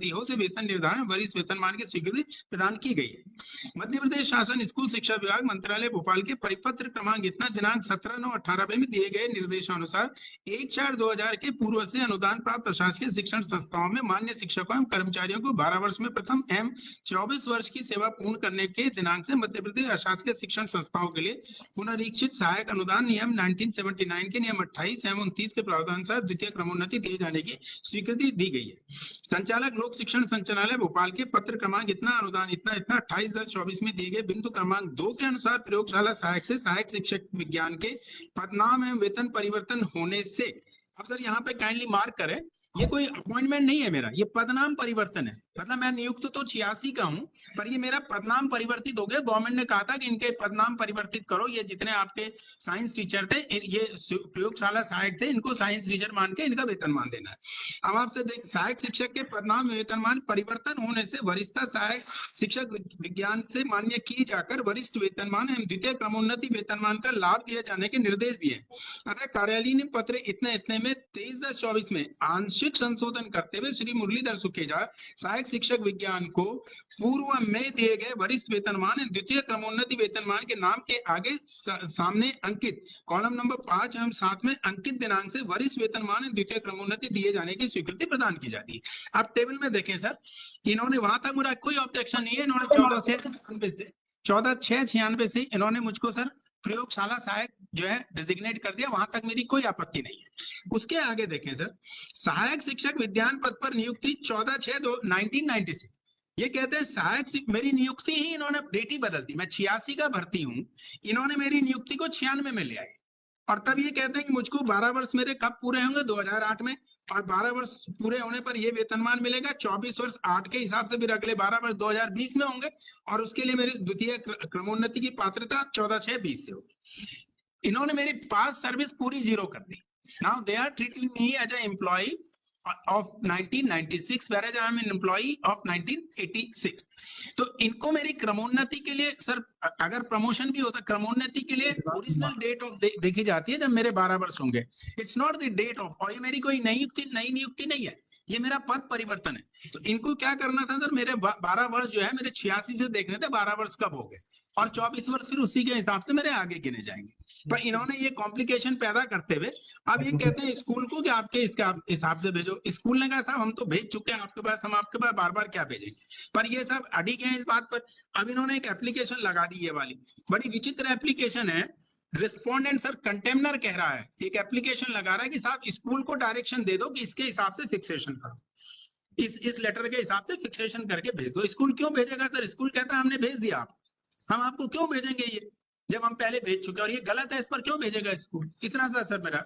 भर्ती हो से वेतन निर्धारण वरिष्ठ वेतनमान की स्वीकृति प्रदान की गई है। मध्य प्रदेश शासन स्कूल शिक्षा विभाग मंत्रालय भोपाल के परिपत्र क्रमांक इतना दिनांक 17/9/18 में दिए गए निर्देशानुसार 1/4/2000 के पूर्व से अनुदान प्राप्त प्रशासकीय शिक्षण संस्थाओं में मान्य शिक्षकों एवं कर्मचारियों को 12 वर्ष में प्रथम एवं 24 वर्ष की सेवा पूर्ण करने के दिनांक से मध्य प्रदेश अशासकीय शिक्षण संस्थाओं के लिए पुनरीक्षित सहायक अनुदान नियम 1979 के नियम 28 एवं 29 के प्रावधानुसार द्वितीय क्रमोन्नति दिए जाने की स्वीकृति दी गई है। संचालक लोक शिक्षण संचालनालय भोपाल के पत्र क्रमांक इतना अनुदान इतना 28/10/24 में दिए गए बिंदु क्रमांक 2 के अनुसार प्रयोगशाला सहायक से सहायक शिक्षक विज्ञान के पदनाम एवं वेतन परिवर्तन होने से, अब सर यहाँ पे काइंडली मार्क करें, ये कोई अपॉइंटमेंट नहीं है मेरा, ये पदनाम परिवर्तन है। मतलब मैं नियुक्त तो 86 का हूं, पर ये मेरा पदनाम परिवर्तित हो गया। गवर्नमेंट ने कहा था कि इनके पदनाम परिवर्तित करो, ये जितने आपके साइंस टीचर थे, ये प्रयोगशाला सहायक थे, इनको साइंस टीचर मान के इनका वेतनमान देना है। अब आपसे देख, सहायक शिक्षक के पदनाम वेतनमान परिवर्तन होने से वरिष्ठता सहायक शिक्षक विज्ञान से मान्य की जाकर वरिष्ठ वेतनमान एवं द्वितीय क्रमोन्नति वेतनमान का लाभ दिए जाने के निर्देश दिए। अतः कार्यालयीन पत्र इतने में 23/10/24 में आंशिक संशोधन करते हुए श्री मुरलीधर सुखेजा सहायक शिक्षक विज्ञान को पूर्व में दिए गए वरिष्ठ वेतनमान द्वितीय क्रमोन्नति वेतनमान के नाम के आगे सामने अंकित कॉलम नंबर 5 एवं 7 में अंकित दिनांक से वरिष्ठ वेतनमान द्वितीय क्रमोन्नति दिए जाने की स्वीकृति प्रदान की जाती है। आप टेबल में देखें सर, इन्होंने वहां तक मेरा कोई ऑब्जेक्शन नहीं है। इन्होंने 14/6/96 से इन्होंने मुझको सर प्रयोगशाला सहायक जो है डिजिग्नेट कर दिया, वहां तक मेरी कोई आपत्ति नहीं है। उसके आगे देखें सर, सहायक शिक्षक विज्ञान पद पर नियुक्ति 14/6/1996, ये कहते हैं सहायक मेरी नियुक्ति ही इन्होंने डेट ही बदल दी। मैं 86 का भर्ती हूं, इन्होंने मेरी नियुक्ति को 96 में ले आए और तब ये कहते हैं कि मुझको 12 वर्ष मेरे कब पूरे होंगे, 2008 में, और 12 वर्ष पूरे होने पर ये वेतनमान मिलेगा। 24 वर्ष 8 के हिसाब से फिर अगले 12 वर्ष 2020 में होंगे और उसके लिए मेरी द्वितीय क्रमोन्नति की पात्रता 14/6/20 से होगी। इन्होंने मेरी पास सर्विस पूरी जीरो कर दी। Now they are treating me as a employee of 1996 whereas I am an employee of 1986। तो इनको मेरी क्रमोन्नति के लिए सर, अगर प्रमोशन भी होता, क्रमोन्नति के लिए ओरिजिनल डेट ऑफ देखी जाती है जब मेरे 12 वर्ष होंगे। It's not the date of, और ये मेरी कोई नई नियुक्ति नहीं है, ये मेरा पद परिवर्तन है। तो इनको क्या करना था सर, मेरे 12 वर्ष जो है मेरे 86 से देखने थे 12 वर्ष कब हो गए, और 24 वर्ष फिर उसी के हिसाब से मेरे आगे गिने जाएंगे। पर इन्होंने ये कॉम्प्लिकेशन पैदा करते हुए अब ये कहते हैं स्कूल को कि आपके इसके हिसाब से भेजो। स्कूल ने कहा साहब हम तो भेज चुके हैं आपके पास, हम आपके पास बार बार क्या भेजेंगे। पर ये सब अड़िग हैं इस बात पर। अब इन्होंने एक एप्लीकेशन लगा दी, ये वाली बड़ी विचित्र एप्लीकेशन है। रिस्पोंडेंट सर कंटेमनर कह रहा है, एक एप्लीकेशन लगा रहा है कि साहब स्कूल को डायरेक्शन दे दो कि इसके हिसाब से फिक्सेशन करो, इस लेटर के हिसाब से फिक्सेशन करके भेज दो। स्कूल क्यों भेजेगा सर? स्कूल कहता है हमने भेज दिया, आप हम आपको क्यों भेजेंगे ये जब हम पहले भेज चुके हैं, और ये गलत है, इस पर क्यों भेजेगा स्कूल? इतना सा सर मेरा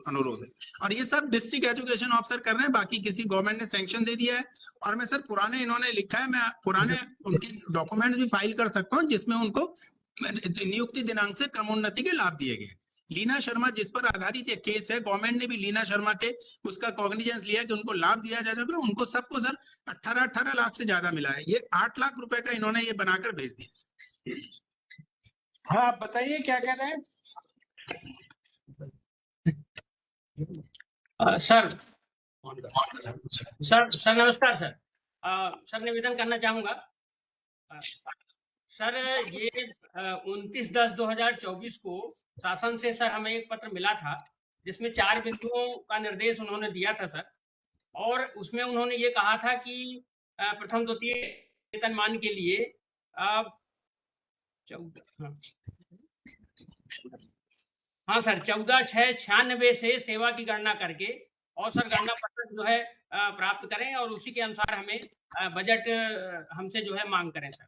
अनुरोध है। और ये सब डिस्ट्रिक्ट एजुकेशन ऑफिसर कर रहे हैं, बाकी किसी गवर्नमेंट ने सैंक्शन दे दिया है। और मैं सर पुराने इन्होंने लिखा है, मैं पुराने उनके डॉक्यूमेंट भी फाइल कर सकता हूँ जिसमें उनको नियुक्ति दिनांक से क्रमोन्नति के लाभ दिए गए। लीना शर्मा जिस पर आधारित ये केस है, गवर्नमेंट ने भी लीना शर्मा के उसका कॉग्निजेंस लिया कि उनको लाभ दिया जाएगा, उनको सबको सर 18 लाख से ज्यादा मिला है। ये 8 लाख रुपए का इन्होंने ये बनाकर भेज दिया। हाँ आप बताइए क्या कह रहे हैं। सर नमस्कार सर। सर निवेदन करना चाहूंगा। सर ये 29/10/2024 को शासन से सर हमें एक पत्र मिला था जिसमें 4 बिंदुओं का निर्देश उन्होंने दिया था सर, और उसमें उन्होंने ये कहा था कि प्रथम द्वितीय वेतनमान के लिए 14/6/96 से सेवा की गणना करके और सर गणना पत्र जो है प्राप्त करें और उसी के अनुसार हमें बजट हमसे जो है मांग करें सर।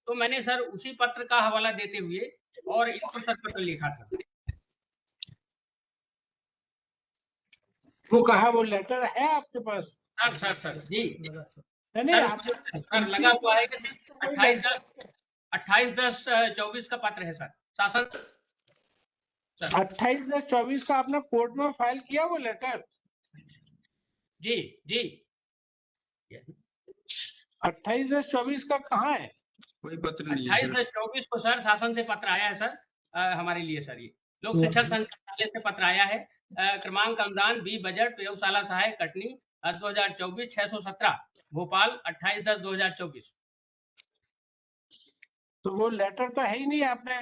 तो मैंने सर उसी पत्र का हवाला देते हुए और इस पर सर पत्र लिखा था। वो कहा, वो लेटर है आपके पास? सर जी नहीं सर लगा हुआ है कि 28/10/24 का पत्र है सर शासन। 28/10/24 का आपने कोर्ट में फाइल किया वो लेटर? जी 28/10/24 का कहाँ है? कोई पत्र नहीं है। 28/10/24 को सर शासन से पत्र आया है सर हमारे लिए सर। ये लोक शिक्षण संचालनालय से पत्र आया है। क्रमांक अनुदान बी बजट प्रयोगशाला सहायक कटनी 2024 617 भोपाल 28/10/2024। तो वो लेटर तो है ही नहीं, आपने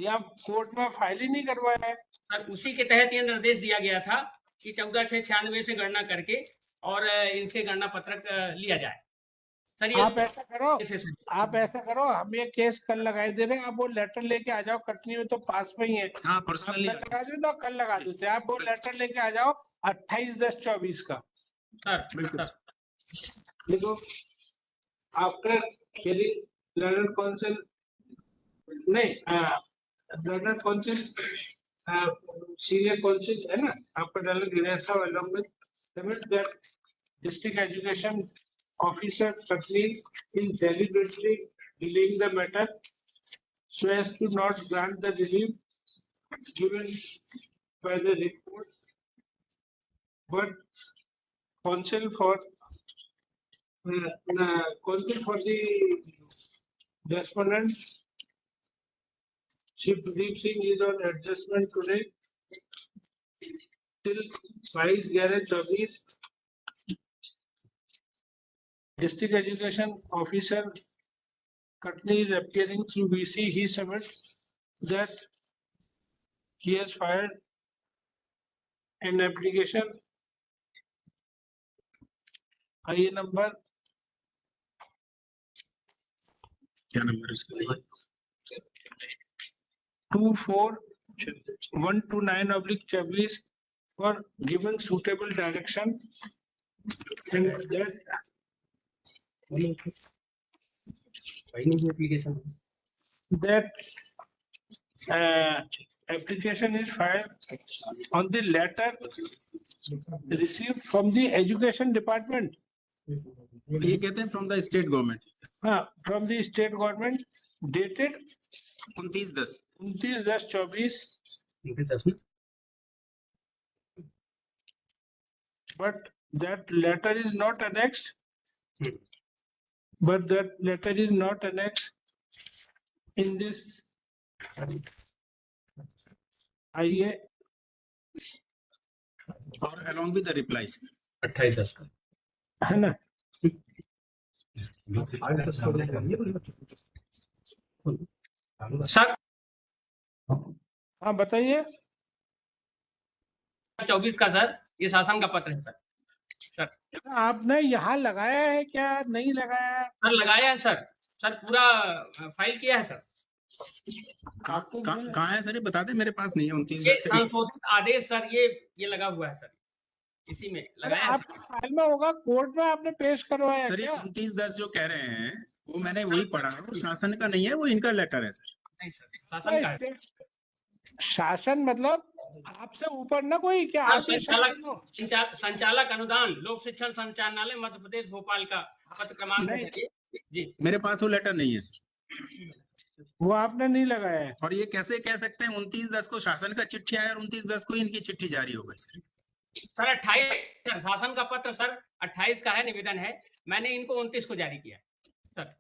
या कोर्ट में फाइल ही नहीं करवाया है। सर उसी के तहत ये निर्देश दिया गया था कि 14/6/96 से गणना करके और इनसे गणना पत्रक लिया जाए। सर ये आप ऐसा करो, हम ये केस कल लगाए दे रहे हैं, आप वो लेटर लेके आ जाओ, कटनी में तो पास में ही है। हाँ आप पर्सनली कल लगा दो तो कल लगा देते हैं। आप वो लेटर लेके आ जाओ 28/10/24 का। सर बिल्कुल। सर देखो, आफ्टर हियरिंग लर्नर काउंसिल नहीं, लर्नर काउंसिल सीनियर काउंसिल है ना आपका, learner गिरेसा along with submit that district education officer Patni in deliberately delaying the matter so as to not grant the relief given by the report, but counsel for the respondent Shri Pradeep Singh is on adjustment today till 22/11/24. District Education Officer Katni is appearing through VC. He submits that he has filed an application IA number क्या number इसका? 24129/24 for given suitable direction and that application is filed on the letter received from the education department. ये कहते हैं from the state government, From the state government dated 29/10। 29/10/24. But that letter is not annexed. But that letter is not annexed in this IA और along with the replies। 28/10 का है ना। Sir हाँ बताइए। 24 का सर ये शासन का पत्र है सर। सर आपने यहाँ लगाया है क्या, नहीं लगाया है? सर लगाया है सर। सर पूरा फाइल किया है सर। आपको कहाँ है सर, ये बता दे, मेरे पास नहीं है। 29 ये संशोधित आदेश सर, ये लगा हुआ है सर, इसी में लगाया है आपके फाइल में होगा, कोर्ट में आपने पेश करवाया सर। ये क्या? 29/10 जो कह रहे हैं वो मैंने वही पढ़ा, वो शासन का नहीं है, वो इनका लेटर है सर। नहीं सर, शासन का है। शासन मतलब आपसे ऊपर ना कोई क्या? हाँ, आप संचालक अनुदान लोक शिक्षण संचालनालय मध्य प्रदेश भोपाल का पत्र क्रमांक है सर ये। जी मेरे पास वो लेटर नहीं है सर, वो आपने नहीं लगाया है। और ये कैसे कह सकते हैं 29/10 को शासन का चिट्ठी आया और 29/10 को इनकी चिट्ठी जारी हो गई सर? सर 28 सर शासन का पत्र सर 28 का है, निवेदन है, मैंने इनको 29 को जारी किया सर।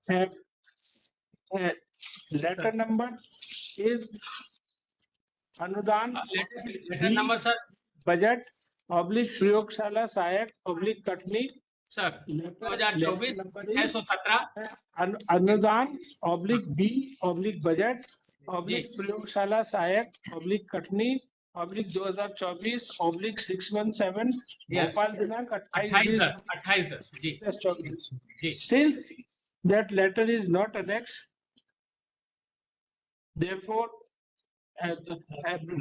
लेटर नंबर इज अनुदान लेटर नंबर सर बजट प्रयोगशाला सहायक कटनी सर 2024 617 अनुदान बी बजट प्रयोगशाला सहायक कटनी 2024/617 भोपाल दिनांक 28/10 जी। 28/10/24। Since that letter is not annexed, therefore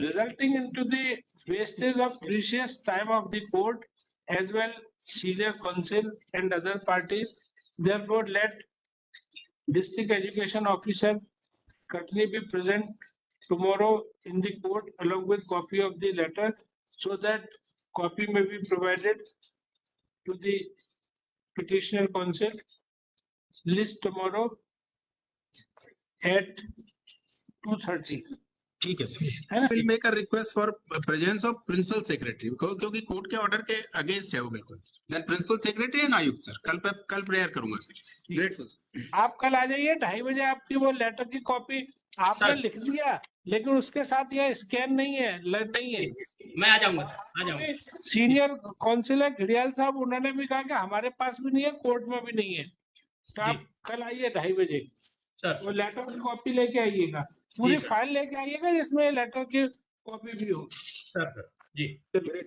resulting into the wastage of precious time of the court as well senior counsel and other parties, therefore let district education officer Katni be present tomorrow in the court along with copy of the letter so that copy may be provided to the petitioner counsel. List tomorrow at 2:30. ठीक है sir. Will make a request for presence of principal secretary, क्योंकि court के order के against है वो बिल्कुल। Then principal secretary and आयुक्त sir, कल प्रेयर करूंगा सर। Grateful sir. आप कल आ जाइए 2:30 बजे। आपकी वो लेटर की कॉपी आपने लिख दिया, लेकिन उसके साथ यह स्कैन नहीं है, नहीं है। मैं आ जाऊंगा सर, आ जाऊंगा। सीनियर काउंसिलर घड़ियाल साहब, उन्होंने भी कहा कि हमारे पास भी नहीं है, कोर्ट में भी नहीं है। तो आप कल आइए 2:30 बजे, सर वो लेटर की कॉपी लेके आइएगा, पूरी सर। फाइल लेके आइएगा जिसमें लेटर की कॉपी भी हो। सर जी। चलिए।